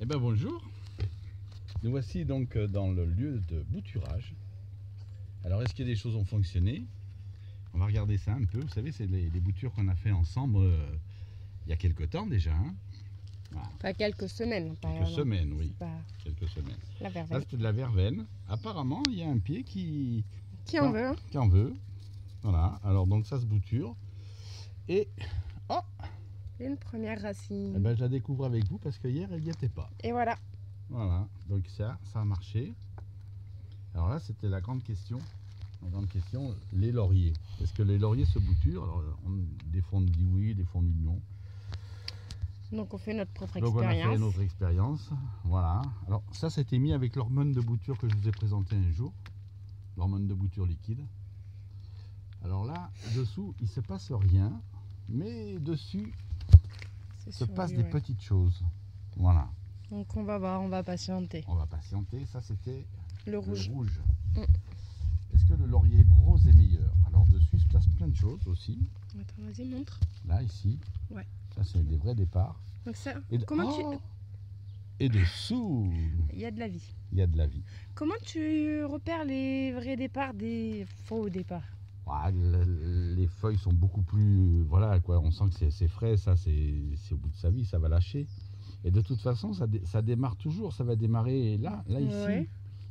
Eh ben bonjour. Nous voici donc dans le lieu de bouturage. Alors est-ce que des choses ont fonctionné? On va regarder ça un peu. Vous savez, c'est les boutures qu'on a fait ensemble il y a quelques temps déjà. Hein. Voilà. Pas quelques semaines. Quelques semaines, oui. Pas... Quelques semaines. La verveine. Là, c'était de la verveine. Apparemment, il y a un pied qui en veut. Qui en veut. Voilà. Alors donc ça se bouture. Et oh, une première racine. Eh ben, je la découvre avec vous parce que hier elle n'y était pas. Et voilà. Voilà. Donc ça a marché. Alors là, c'était la grande question. La grande question, les lauriers. Est-ce que les lauriers se bouturent? Alors, des fois on dit oui, des fois on dit non. Donc on fait notre propre expérience. Donc on a fait notre expérience. Voilà. Alors ça, c'était mis avec l'hormone de bouture que je vous ai présenté un jour. L'hormone de bouture liquide. Alors là, dessous, il ne se passe rien. Mais dessus, se passe des petites choses. Voilà. Donc on va voir, on va patienter. On va patienter. Ça, c'était le rouge. Est-ce que le laurier rose est meilleur? Alors dessus, il se passe plein de choses aussi. Attends, vas-y, montre. Là, ici. Ouais. Ça, c'est des vrais départs. Donc ça, comment Et dessous, il y a de la vie. Il y a de la vie. Comment tu repères les vrais départs des faux départs? Les feuilles sont beaucoup plus... Voilà, quoi. On sent que c'est frais, ça, c'est au bout de sa vie, ça va lâcher. Et de toute façon, ça démarre toujours, ça va démarrer là ici. Ouais.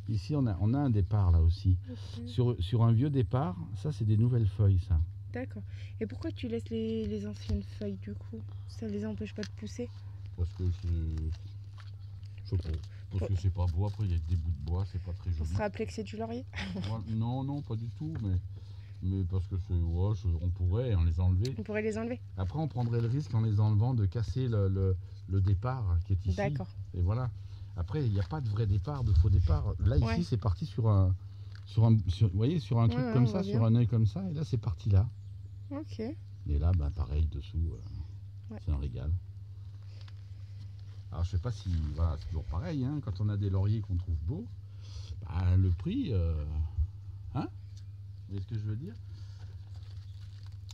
Ici, on a un départ là aussi. Okay. Sur un vieux départ, ça, c'est des nouvelles feuilles, ça. D'accord. Et pourquoi tu laisses les anciennes feuilles, du coup? Ça les empêche pas de pousser? Parce que parce que c'est pas beau, après il y a des bouts de bois, c'est pas très joli. On se rappeler que c'est du laurier? Non, pas du tout, mais parce que on pourrait les enlever. On pourrait les enlever. Après, on prendrait le risque en les enlevant de casser le départ qui est ici. D'accord. Et voilà. Après, il n'y a pas de vrai départ, de faux départ. Là, ici, c'est parti sur un vous voyez, sur un truc comme ça, sur un œil comme ça. Et là, c'est parti là. Ok. Et là, pareil, dessous, c'est un régal. Alors, je sais pas si... Voilà, c'est toujours pareil, hein, quand on a des lauriers qu'on trouve beaux, le prix... hein? Vous voyez ce que je veux dire?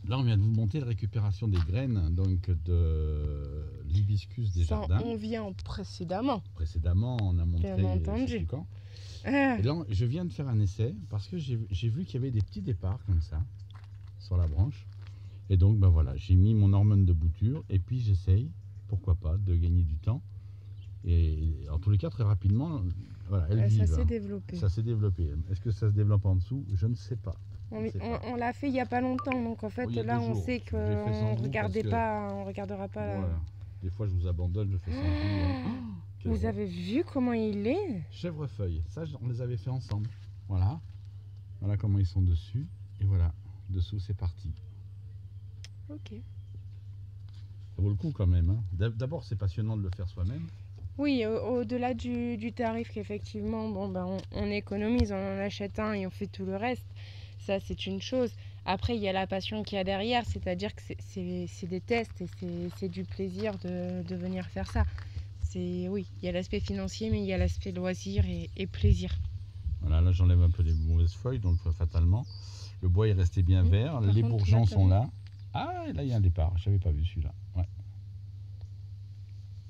Là, on vient de vous montrer la récupération des graines donc de l'hibiscus des jardins. On vient précédemment. Précédemment, on a montré... Bien entendu. Je sais plus quand. Et là, je viens de faire un essai parce que j'ai vu qu'il y avait des petits départs comme ça sur la branche. Et donc, voilà, j'ai mis mon hormone de bouture et puis j'essaye, pourquoi pas, de gagner du temps. Et en tous les cas, très rapidement, voilà, elles vivent. Ça s'est développé. Ça s'est développé. Est-ce que ça se développe en dessous? Je ne sais pas. On l'a fait il n'y a pas longtemps, donc en fait là on sait qu'on ne regardera pas. Voilà. Des fois je vous abandonne, je fais sans vous. Vous avez vu comment il est? Chèvrefeuille, ça on les avait fait ensemble. Voilà. Voilà comment ils sont dessus. Et voilà, dessous c'est parti. Ok. Ça vaut le coup quand même. Hein. D'abord c'est passionnant de le faire soi-même. Oui, au-delà du tarif qu'effectivement, on économise, on en achète un et on fait tout le reste. Ça, c'est une chose. Après, il y a la passion qu'il y a derrière, c'est-à-dire que c'est des tests et c'est du plaisir de venir faire ça. Oui, il y a l'aspect financier, mais il y a l'aspect loisir et plaisir. Voilà, là j'enlève un peu les mauvaises feuilles, donc fatalement, le bois est resté bien vert, les bourgeons sont là. Ah, et là il y a un départ, je n'avais pas vu celui-là. Ouais.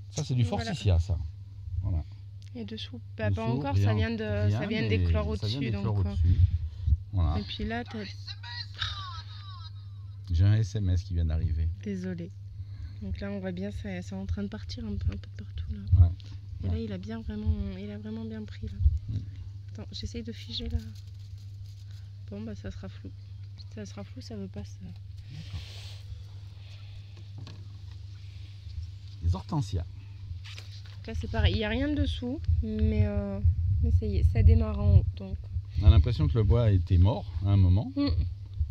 Ça, c'est du forsythia, ça. Voilà. Et dessous, pas encore, ça vient d'éclore au-dessus. Voilà. Et puis là, j'ai un SMS qui vient d'arriver. Désolé. Donc là, on voit bien, c'est en train de partir un peu partout. Là. Ouais. Et là, il a vraiment bien pris. Là. Attends, j'essaye de figer là. Bon, ça sera flou. Si ça sera flou, ça veut pas ça. Les hortensias. Là, c'est pareil, il n'y a rien dessous, mais ça y est, ça démarre en haut. Donc. On a l'impression que le bois était mort à un moment.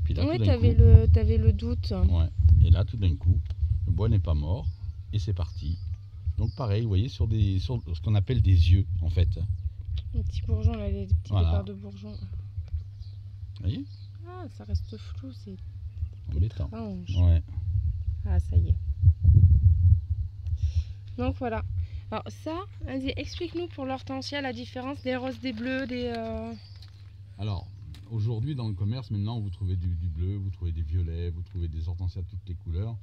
Puis là, oui, t'avais le doute. Ouais. Et là, tout d'un coup, le bois n'est pas mort et c'est parti. Donc pareil, vous voyez, sur ce qu'on appelle des yeux, en fait. Les petits bourgeons, là, les petits départs de bourgeons. Vous voyez? Ah, ça reste flou, c'est embêtant. Étrange. Ouais. Ah, ça y est. Donc voilà. Alors ça, vas-y, explique-nous pour l'hortensia la différence des roses, des bleus, des... Alors, aujourd'hui dans le commerce, maintenant vous trouvez du bleu, vous trouvez des violets, vous trouvez des hortensias de toutes les couleurs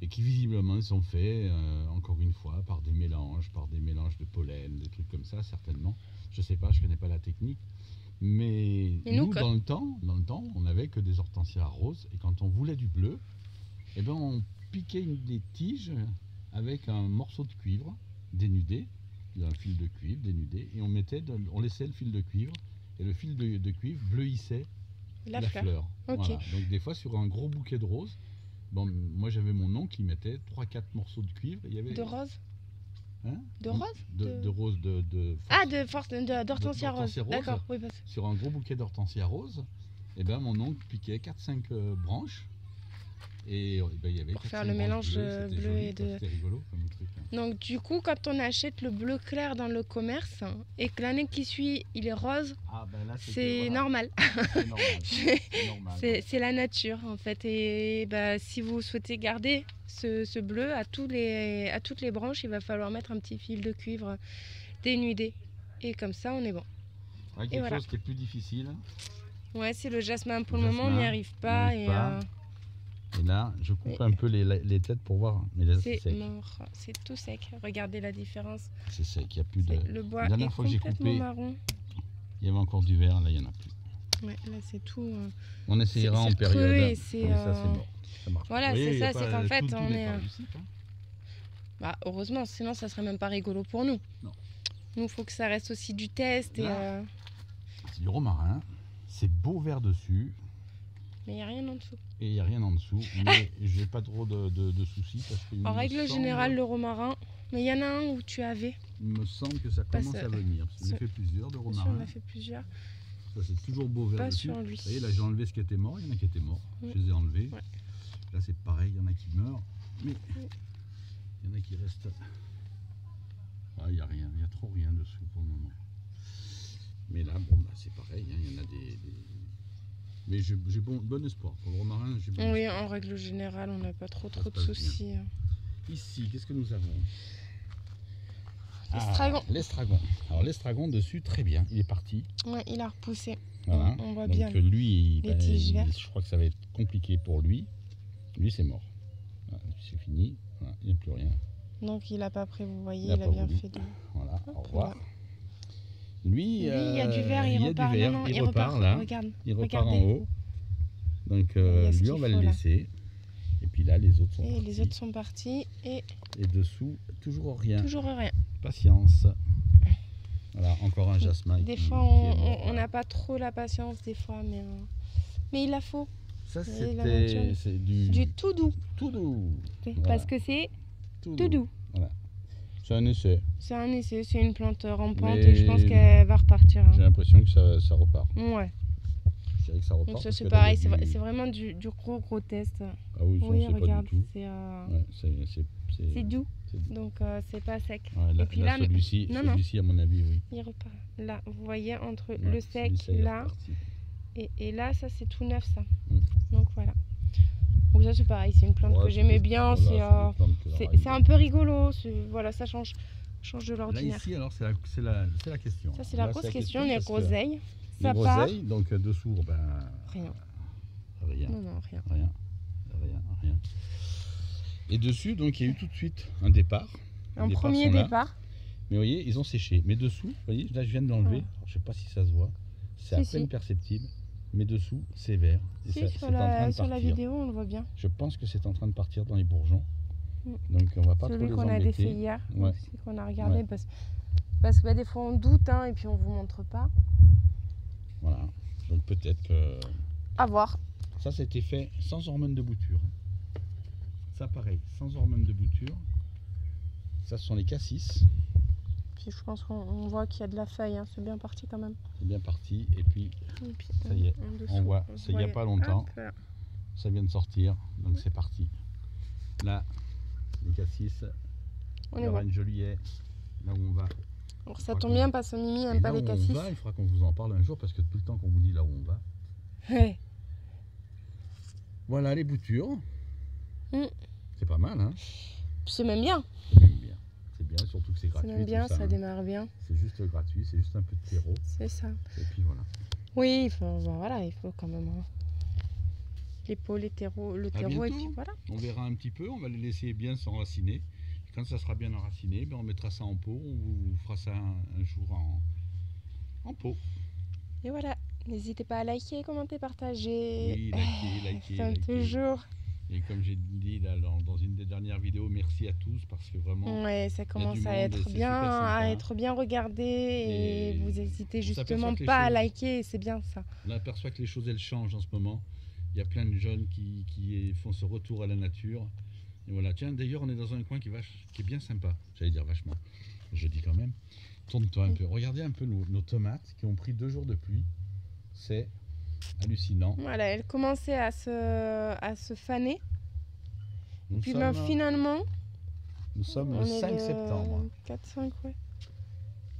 et qui visiblement sont faits, encore une fois, par des mélanges de pollen, des trucs comme ça certainement. Je sais pas, je connais pas la technique. Mais nous, dans le temps, on n'avait que des hortensias roses et quand on voulait du bleu, eh ben, on piquait des tiges avec un morceau de cuivre dénudé, un fil de cuivre dénudé, et on laissait le fil de cuivre et le fil de cuivre bleuissait la fleur. Okay. Voilà. Donc des fois sur un gros bouquet de roses, bon, moi j'avais mon oncle qui mettait 3-4 morceaux de cuivre. Il y avait... De rose. Hein? De rose de rose d'hortensia rose. D'accord, oui. Sur un gros bouquet d'hortensia rose, et ben mon oncle piquait 4-5 branches et ben, il y avait pour faire le mélange bleu et de... C'était rigolo comme truc. Hein. Donc du coup, quand on achète le bleu clair dans le commerce et que l'année qui suit il est rose, ben c'est normal. C'est normal. C'est la nature en fait. Et bah, si vous souhaitez garder ce bleu à toutes les branches, il va falloir mettre un petit fil de cuivre dénudé. Et comme ça, on est bon. Ouais, quelque chose qui est plus difficile. Ouais, c'est le jasmin. Pour le moment, on n'y arrive pas. Et là, je coupe un peu les têtes pour voir. Mais là, c'est mort, c'est tout sec. Regardez la différence. C'est sec, il n'y a plus de... Le bois la dernière est fois que j'ai coupé, marron. Il y avait encore du vert, là il n'y en a plus. Ouais, là c'est tout... On essayera en période. Ça, c'est mort. Ça marche. Voilà, c'est ça, c'est qu'en fait, on est... Hein. Bah, heureusement, sinon ça serait même pas rigolo pour nous. Non. Nous, il faut que ça reste aussi du test. Là, c'est du romarin, c'est beau vert dessus. Mais il n'y a rien en dessous. Et il n'y a rien en dessous, mais j'ai pas trop de soucis. En règle générale, le romarin, mais il y en a un où tu avais. Il me semble que ça commence à venir. Parce qu'on a fait plusieurs de romarin. On a fait plusieurs. Ça, c'est toujours beau vert dessus. Sur lui. Vous voyez, là j'ai enlevé ce qui était mort, il y en a qui étaient morts. Je les ai enlevés. Ouais. Là c'est pareil, il y en a qui meurent, mais il y en a qui restent. Ah, il n'y a rien, il n'y a trop rien dessous pour le moment. Mais là, bon, bah, c'est pareil, hein, il y en a des... Mais j'ai bon espoir. Pour le romarin, j'ai bon espoir. En règle générale, on n'a pas trop de soucis. Bien. Ici, qu'est-ce que nous avons? L'estragon. L'estragon. Alors l'estragon dessus, très bien, il est parti. Ouais, il a repoussé. Voilà. On voit donc, bien lui, les tiges vertes. Je crois que ça va être compliqué pour lui. Lui, c'est mort. Voilà, c'est fini. Voilà, il n'y a plus rien. Donc il n'a pas pris, vous voyez, il a bien fait de... Voilà, au revoir. Lui, il y a du vert, il repart. Il repart là. Regarde, il repart en haut. Donc lui, on va le laisser. Et puis là, les autres sont partis. Les autres sont partis. Et dessous, toujours rien. Toujours rien. Patience. Voilà, encore un jasmin. Des fois, on n'a pas trop la patience, des fois, mais il la faut. Ça, c'est du tout doux. Tout doux. Parce que c'est tout doux. Voilà. C'est un essai. C'est un essai, c'est une plante rampante et je pense qu'elle va repartir. J'ai l'impression que ça repart. Ouais. Je dirais que ça repart. Donc ça c'est pareil, c'est vraiment du gros test. Ah oui, regarde, c'est doux. Donc c'est pas sec. Ouais, là, et puis là celui-ci, à mon avis, oui. Il repart. Là, vous voyez, entre le sec, là, et là, ça c'est tout neuf, ça. Donc voilà. Donc ça c'est pareil, c'est une plante que j'aimais bien, c'est un peu rigolo, voilà, ça change de l'ordinaire. Là ici, alors c'est la question. Ça c'est la grosse question, les groseilles. Les groseilles, donc dessous, ben... Rien. Non, rien. Rien. Et dessus, donc il y a eu tout de suite un départ. Un premier départ. Mais vous voyez, ils ont séché. Mais dessous, vous voyez, là je viens de l'enlever. Ouais. Je ne sais pas si ça se voit. C'est à peine perceptible. Mais dessous, c'est vert. Et si, sur la vidéo, on le voit bien. Je pense que c'est en train de partir dans les bourgeons. Donc on va pas trop les embêter. Celui qu'on a défait hier, aussi qu'on a regardé. Parce que des fois on doute et puis on vous montre pas. Voilà. Donc peut-être que... À voir. Ça, c'était fait sans hormones de bouture. Ça, pareil, sans hormones de bouture. Ça, ce sont les cassis. Puis je pense qu'on voit qu'il y a de la feuille, hein. C'est bien parti quand même. C'est bien parti, et puis ça y est, on voit, c'est il n'y a pas longtemps, ça vient de sortir, donc c'est parti. Là, les cassis, il y aura une jolie haie, là où on va. Alors ça tombe bien parce que Mimi n'aime pas les cassis. Il faudra qu'on vous en parle un jour, parce que depuis le temps qu'on vous dit là où on va. Ouais. Voilà les boutures. C'est pas mal, hein? C'est même bien. C'est même bien. C'est bien, surtout que c'est gratuit. C'est même bien, ça démarre bien. C'est juste gratuit, c'est juste un peu de terreau. C'est ça. Et puis voilà. Oui, il faut, bah voilà, il faut quand même hein, l'épaule, le terreau, et bientôt. puis voilà. On verra un petit peu, on va les laisser bien s'enraciner. Quand ça sera bien enraciné, ben on mettra ça en pot, on vous fera ça un jour en pot. Et voilà, n'hésitez pas à liker, commenter, partager. Oui, liker. Comme toujours. Et comme j'ai dit là, dans une des dernières vidéos, merci à tous parce que vraiment, Ouais, ça commence du à monde et être c'est bien, super sympa. à être bien regardé et vous n'hésitez on justement s'aperçoit que les pas à choses- liker, et c'est bien ça. On aperçoit que les choses elles changent en ce moment. Il y a plein de jeunes qui font ce retour à la nature. Et voilà, tiens, d'ailleurs, on est dans un coin qui est bien sympa. J'allais dire vachement. Je dis quand même. Tourne-toi un peu. Regardez un peu nos tomates qui ont pris 2 jours de pluie. C'est hallucinant. Voilà, elle commençait à se faner. Nous Puis sommes, finalement, nous sommes le on est 5 septembre. 4-5, ouais.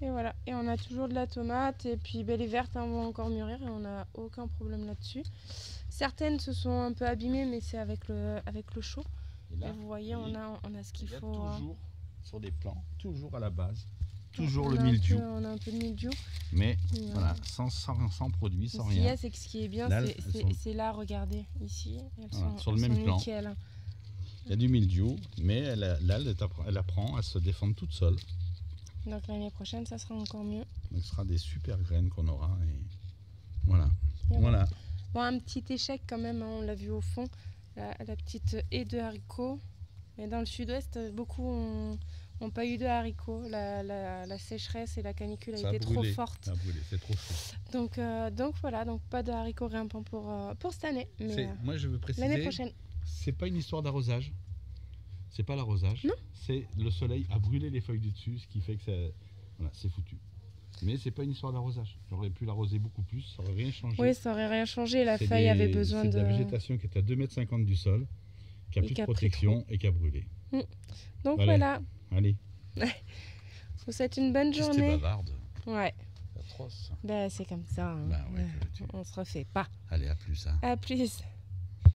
Et voilà, et on a toujours de la tomate, et puis les vertes hein, vont encore mûrir, et on n'a aucun problème là-dessus. Certaines se sont un peu abîmées, mais c'est avec le chaud. Et là, vous voyez, on a ce qu'il faut. Toujours sur des plants, toujours à la base. Toujours on le a mildiou. On a un peu de mildiou. Mais voilà, sans produit, sans rien. C'est que ce qui est bien, Là, c'est là, regardez, ici. Elles voilà, sont, sur le elles même sont plan. nickel. Il y a du mildiou, mais elle apprend à se défendre toute seule. Donc l'année prochaine, ça sera encore mieux. Donc ce sera des super graines qu'on aura. Et voilà. Et Voilà. Bon, un petit échec quand même, hein, on l'a vu au fond, la petite haie de haricots. Mais dans le sud-ouest, beaucoup ont pas eu de haricots. La sécheresse et la canicule a été trop forte. Ça a brûlé, c'est trop chaud. Donc voilà, donc pas de haricots grimpants pour cette année. Mais moi je veux préciser, l'année prochaine. C'est pas une histoire d'arrosage. C'est pas l'arrosage. Non. C'est le soleil a brûlé les feuilles du dessus, ce qui fait que voilà, c'est foutu. Mais c'est pas une histoire d'arrosage. J'aurais pu l'arroser beaucoup plus, ça aurait rien changé. Oui, ça aurait rien changé. La feuille avait besoin de... C'est de la végétation qui est à 2,50 m du sol, qui a plus de protection et qui a brûlé. Donc voilà. Allez. Vous souhaite une bonne journée. C'est bavarde. Ouais. C'est atroce. Ben, c'est comme ça. Hein. Bah ouais, On se refait pas. Allez, à plus. Hein. À plus.